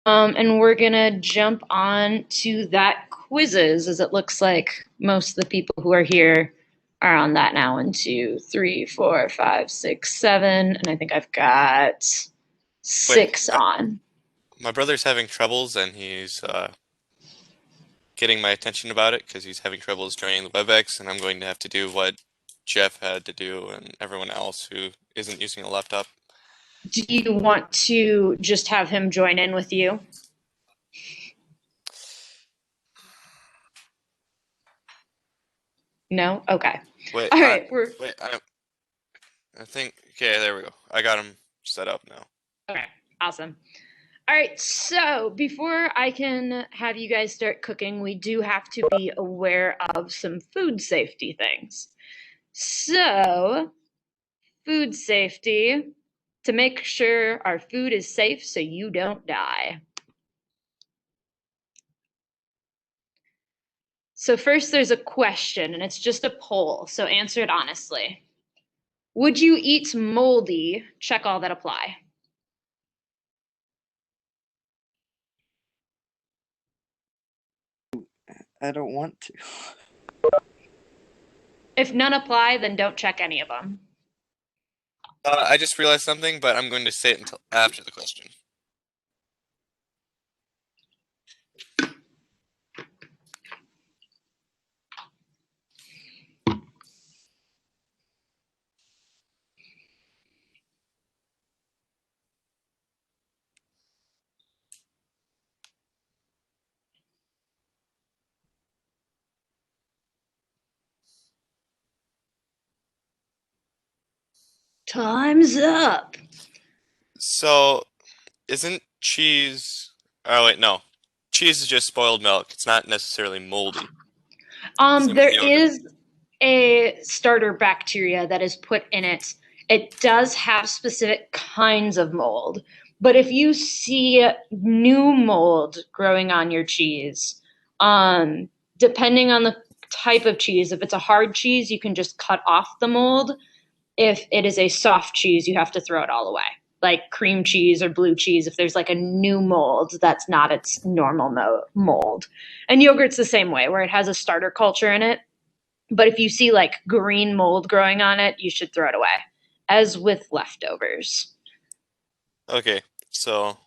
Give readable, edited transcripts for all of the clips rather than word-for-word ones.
And we're gonna jump on to that quizzes, as it looks like most of the people who are here are on that now. 1, 2, 3, 4, 5, 6, 7, and I think I've got Wait, 6 on. my brother's having troubles and he's getting my attention about it because he's having troubles joining the WebEx, and I'm going to have to do what Jeff had to do and everyone else who isn't using a laptop. Do you want to just have him join in with you? No? Okay. Wait, All I right, we're wait, I think okay, there we go. I got him set up now. okay. Awesome. All right, so before I can have you guys start cooking, we do have to be aware of some food safety things. So, food safety to make sure our food is safe so you don't die. So, first, there's a question, and it's just a poll, so answer it honestly. Would you eat moldy? Check all that apply. I don't want to. If none apply, then don't check any of them. I just realized something, but I'm going to say it until after the question. Time's up. So, isn't cheese? Oh wait, no. Cheese is just spoiled milk. It's not necessarily moldy. Same with There yogurt. is a starter bacteria that is put in it. It does have specific kinds of mold, but if you see new mold growing on your cheese, um, depending on the type of cheese, if it's a hard cheese, you can just cut off the mold. If it is a soft cheese, you have to throw it all away. Like cream cheese or blue cheese, if there's like a new mold that's not its normal mold. And yogurt's the same way, where it has a starter culture in it, but if you see like green mold growing on it, you should throw it away, as with leftovers. Okay, so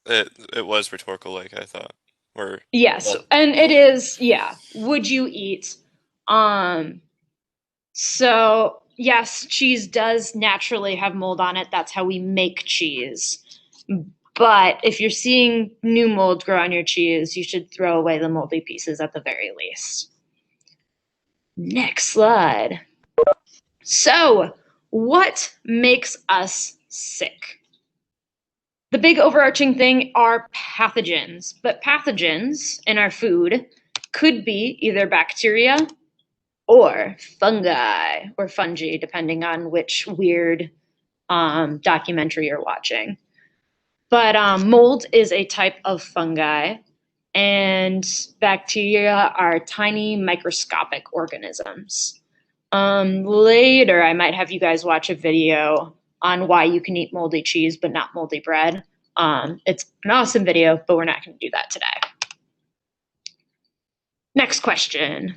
it was rhetorical, like I thought. Or Yes, well, and it no. is, yeah. Would you eat? Um, so yes, cheese does naturally have mold on it. That's how we make cheese. But if you're seeing new mold grow on your cheese, you should throw away the moldy pieces at the very least. Next slide. So, what makes us sick? The big overarching thing are pathogens, but pathogens in our food could be either bacteria or fungi or fungi, depending on which weird documentary you're watching. But mold is a type of fungi, and bacteria are tiny microscopic organisms. Later, I might have you guys watch a video on why you can eat moldy cheese but not moldy bread. It's an awesome video, but we're not going to do that today. Next question.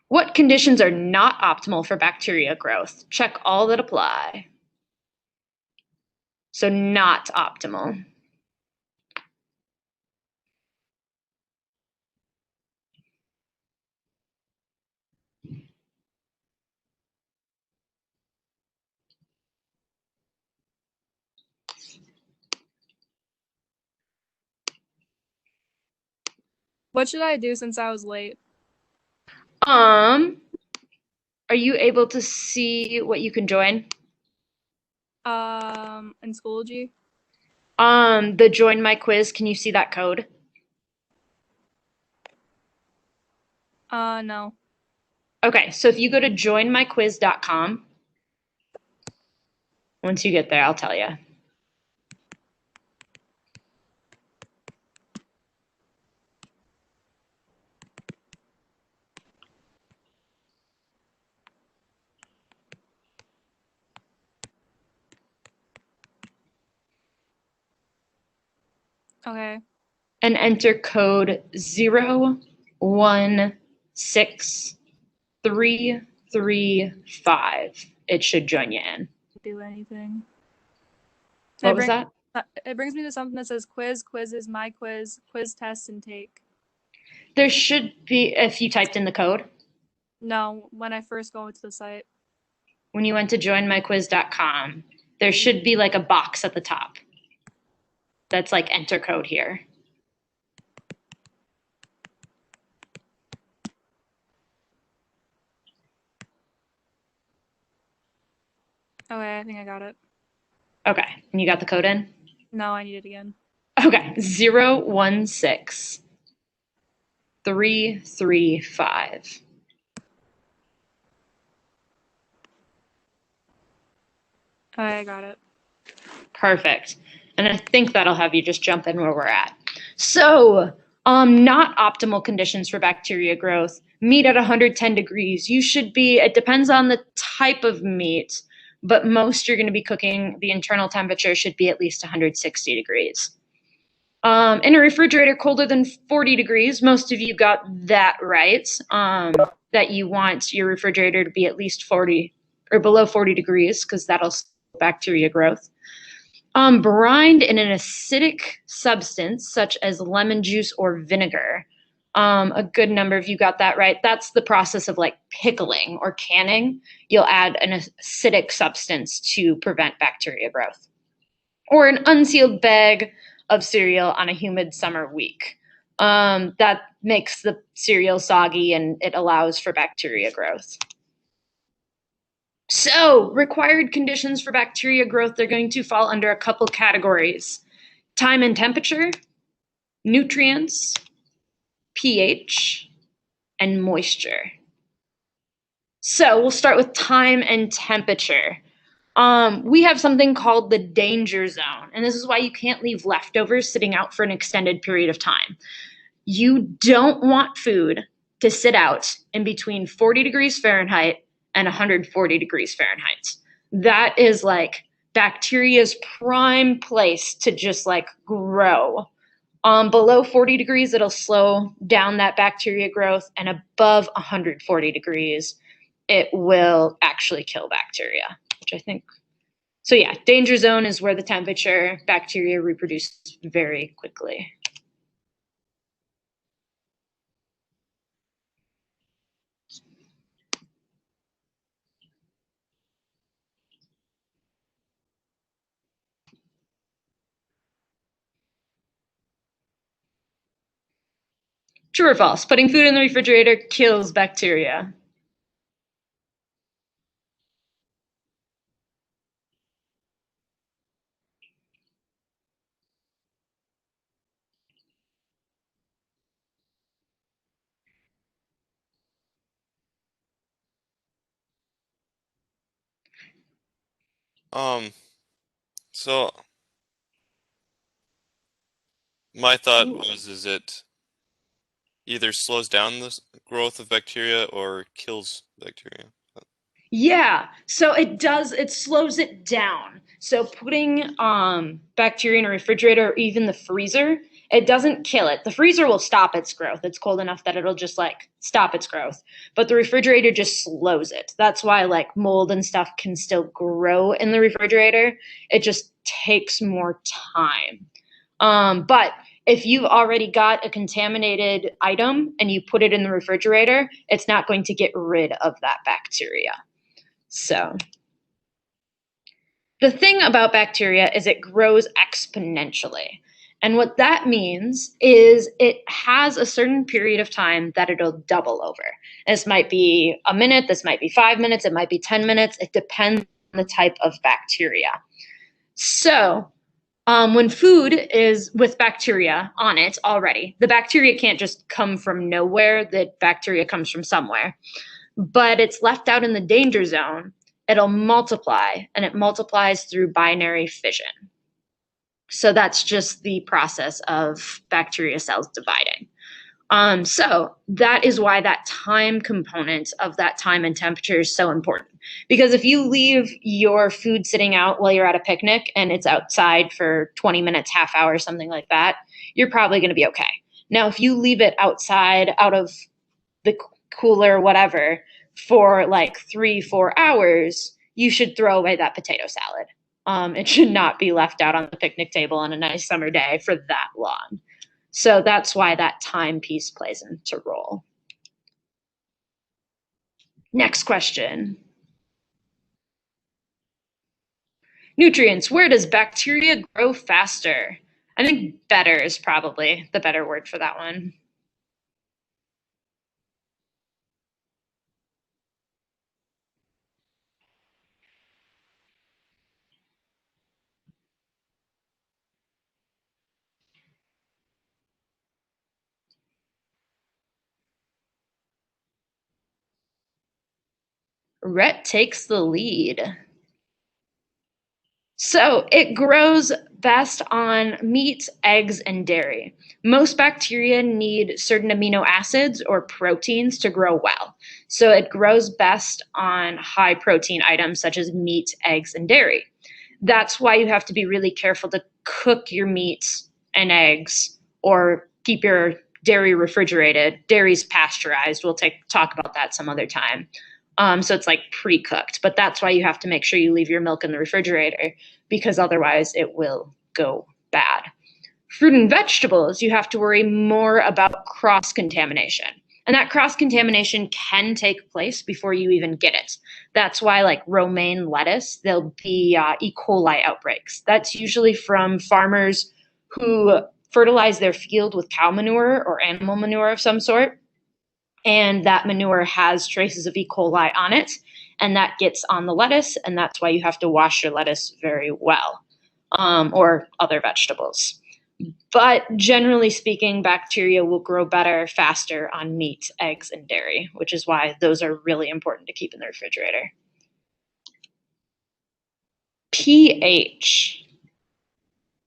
What conditions are not optimal for bacteria growth? Check all that apply. So, not optimal. What should I do since I was late? Um, are you able to see what you can join? In Schoology? The join my quiz, can you see that code? No. Okay, so if you go to joinmyquiz.com, once you get there, I'll tell you. Okay. and enter code 016335. It should join you in. Do anything. What was that? It brings me to something that says quiz, quizzes, my quiz, quiz test, and take. There should be, if you typed in the code, No, when I first go to the site. when you went to joinmyquiz.com, there should be like a box at the top that's like enter code here. Okay, I think I got it. Okay, and you got the code in? No, I need it again. Okay, 016335. Okay, I got it. Perfect. And I think that'll have you just jump in where we're at. So, not optimal conditions for bacteria growth. Meat at 110 degrees. You should be, it depends on the type of meat, but most you're going to be cooking, the internal temperature should be at least 160 degrees. In a refrigerator colder than 40 degrees, most of you got that right, that you want your refrigerator to be at least 40 or below 40 degrees because that'll slow bacteria growth. Brined in an acidic substance such as lemon juice or vinegar. A good number of you got that right. That's the process of like pickling or canning. You'll add an acidic substance to prevent bacteria growth. Or an unsealed bag of cereal on a humid summer week. That makes the cereal soggy and it allows for bacteria growth. So, required conditions for bacteria growth, they're going to fall under a couple categories. Time and temperature, nutrients, pH, and moisture. So, we'll start with time and temperature. We have something called the danger zone, and this is why you can't leave leftovers sitting out for an extended period of time. You don't want food to sit out in between 40 degrees Fahrenheit and 140 degrees Fahrenheit. That is like bacteria's prime place to just like grow. Below 40 degrees, it'll slow down that bacteria growth, and above 140 degrees, it will actually kill bacteria, which I think. So yeah, danger zone is where the temperature bacteria reproduce very quickly. True or false? Putting food in the refrigerator kills bacteria. So my thought was, is it either slows down the growth of bacteria or kills bacteria? Yeah, so it does, it slows it down. So putting bacteria in a refrigerator or even the freezer, it doesn't kill it. The freezer will stop its growth. It's cold enough that it'll just like stop its growth. But the refrigerator just slows it. That's why like mold and stuff can still grow in the refrigerator. It just takes more time. But if you've already got a contaminated item and you put it in the refrigerator, it's not going to get rid of that bacteria. So the thing about bacteria is it grows exponentially. And what that means is it has a certain period of time that it'll double over. This might be a minute, this might be 5 minutes, it might be 10 minutes. It depends on the type of bacteria. So when food is with bacteria on it already, the bacteria can't just come from nowhere. The bacteria comes from somewhere. But it's left out in the danger zone, it'll multiply, and it multiplies through binary fission. So that's just the process of bacteria cells dividing. So that is why that time component of that time and temperature is so important. Because if you leave your food sitting out while you're at a picnic and it's outside for 20 minutes, half hour, something like that, you're probably going to be okay. Now, if you leave it outside out of the cooler, whatever, for like 3-4 hours, you should throw away that potato salad. It should not be left out on the picnic table on a nice summer day for that long. So that's why that time piece plays into role. Next question. Nutrients, where does bacteria grow faster? I think better is probably the better word for that one. Rhett takes the lead. So it grows best on meat, eggs, and dairy. Most bacteria need certain amino acids or proteins to grow well. So it grows best on high protein items such as meat, eggs, and dairy. That's why you have to be really careful to cook your meats and eggs or keep your dairy refrigerated. Dairy's pasteurized. We'll talk about that some other time. So it's like pre-cooked, but that's why you have to make sure you leave your milk in the refrigerator because otherwise it will go bad. Fruit and vegetables, you have to worry more about cross-contamination. And that cross-contamination can take place before you even get it. That's why like romaine lettuce, there'll be E. coli outbreaks. That's usually from farmers who fertilize their field with cow manure or animal manure of some sort. And that manure has traces of E. coli on it, and that gets on the lettuce, and that's why you have to wash your lettuce very well, or other vegetables. But generally speaking, bacteria will grow better, faster on meat, eggs, and dairy, which is why those are really important to keep in the refrigerator. pH.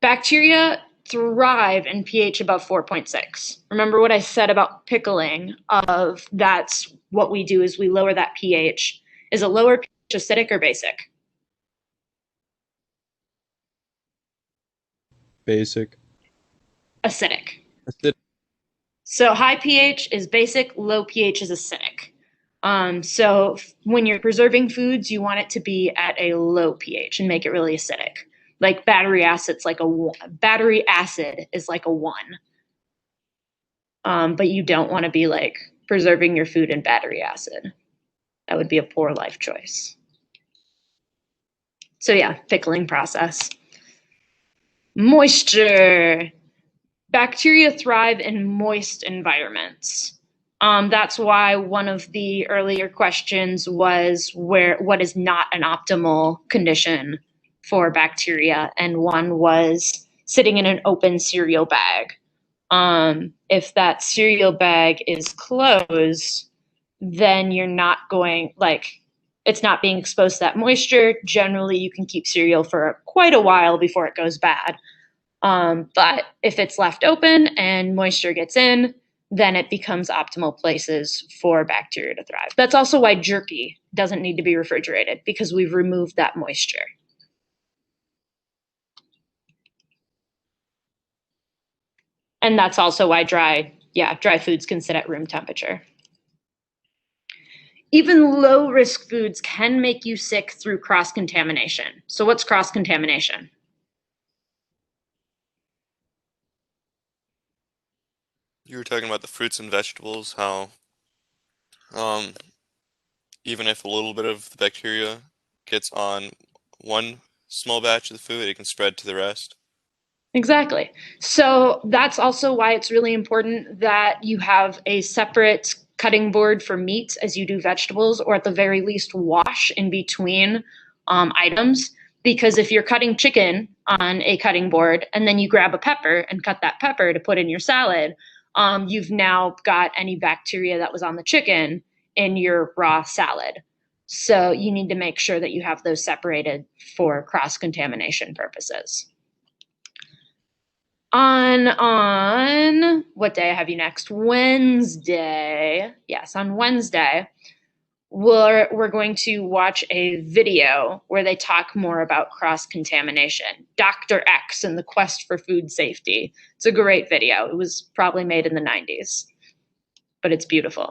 Bacteria thrive in pH above 4.6. Remember what I said about pickling of that's what we do is we lower that pH. Is a lower pH acidic or basic? Basic. Acidic. Acidic. So high pH is basic, low pH is acidic. So when you're preserving foods, you want it to be at a low pH and make it really acidic. Like battery acid is like a 1. But you don't want to be like preserving your food in battery acid. That would be a poor life choice. So yeah, pickling process. Moisture. Bacteria thrive in moist environments. That's why one of the earlier questions was what is not an optimal condition for bacteria, and one was sitting in an open cereal bag. If that cereal bag is closed, then you're not going, like, it's not being exposed to that moisture. Generally, you can keep cereal for quite a while before it goes bad. But if it's left open and moisture gets in, then it becomes optimal places for bacteria to thrive. That's also why jerky doesn't need to be refrigerated, because we've removed that moisture. And that's also why dry foods can sit at room temperature. Even low-risk foods can make you sick through cross-contamination. So what's cross-contamination? You were talking about the fruits and vegetables, how even if a little bit of the bacteria gets on one small batch of the food, it can spread to the rest. Exactly. So that's also why it's really important that you have a separate cutting board for meat as you do vegetables, or at the very least wash in between items. Because if you're cutting chicken on a cutting board and then you grab a pepper and cut that pepper to put in your salad, you've now got any bacteria that was on the chicken in your raw salad. So you need to make sure that you have those separated for cross-contamination purposes. On what day I have you next? Wednesday. Yes, on Wednesday, we're going to watch a video where they talk more about cross-contamination. Dr. X and the quest for food safety. It's a great video. It was probably made in the 90s, but it's beautiful.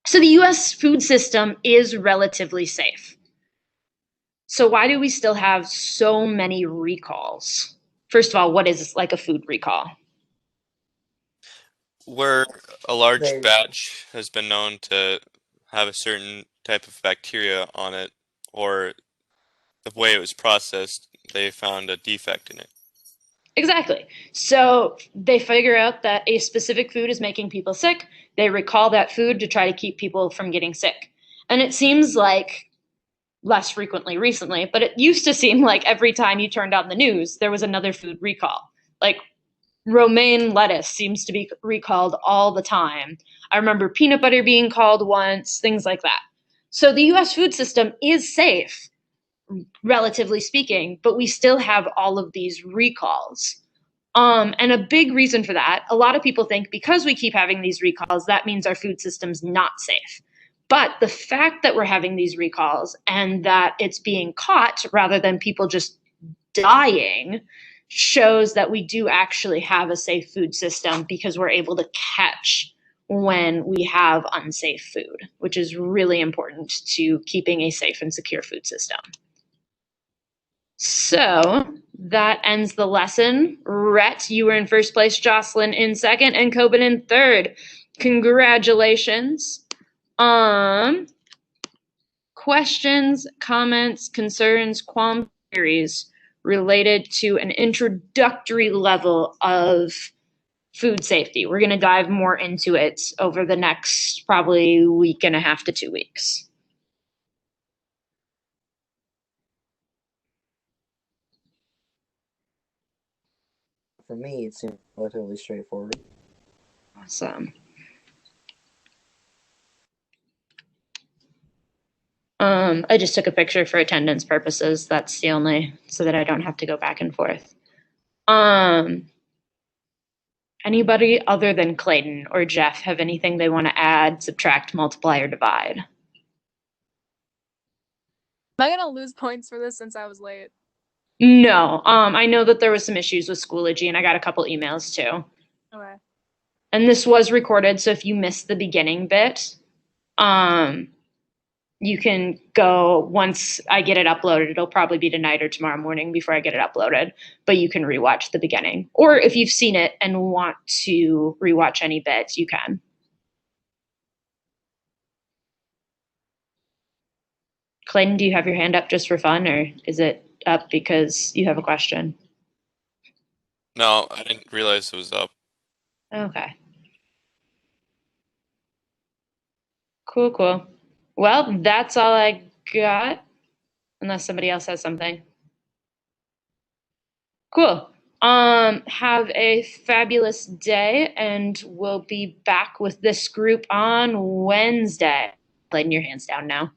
So the US food system is relatively safe. So why do we still have so many recalls? First of all, what is like a food recall? Where a large They- batch has been known to have a certain type of bacteria on it, or the way it was processed, they found a defect in it. Exactly. So they figure out that a specific food is making people sick. They recall that food to try to keep people from getting sick. And it seems like less frequently recently, but it used to seem like every time you turned on the news, there was another food recall. Like romaine lettuce seems to be recalled all the time. I remember peanut butter being called once, things like that. So the US food system is safe, relatively speaking, but we still have all of these recalls. And a big reason for that, a lot of people think because we keep having these recalls, that means our food system's not safe. But the fact that we're having these recalls and that it's being caught rather than people just dying shows that we do actually have a safe food system because we're able to catch when we have unsafe food, which is really important to keeping a safe and secure food system. So that ends the lesson. Rhett, you were in first place, Jocelyn in second, and Coben in third. Congratulations. Questions, comments, concerns, queries related to an introductory level of food safety. We're going to dive more into it over the next probably week and a half to 2 weeks. For me, it seems relatively straightforward. Awesome. I just took a picture for attendance purposes. That's the only, so that I don't have to go back and forth. Anybody other than Clayton or Jeff have anything they want to add, subtract, multiply, or divide? Am I gonna lose points for this since I was late? No. I know that there was some issues with Schoology, and I got a couple emails too. Okay. And this was recorded, so if you missed the beginning bit, you can go once I get it uploaded. It'll probably be tonight or tomorrow morning before I get it uploaded, but you can rewatch the beginning. Or if you've seen it and want to rewatch any bits, you can. Clayton, do you have your hand up just for fun, or is it up because you have a question? No, I didn't realize it was up. Okay. Cool, cool. Well, that's all I got, unless somebody else has something. Cool. Have a fabulous day, and we'll be back with this group on Wednesday. Letting your hands down now.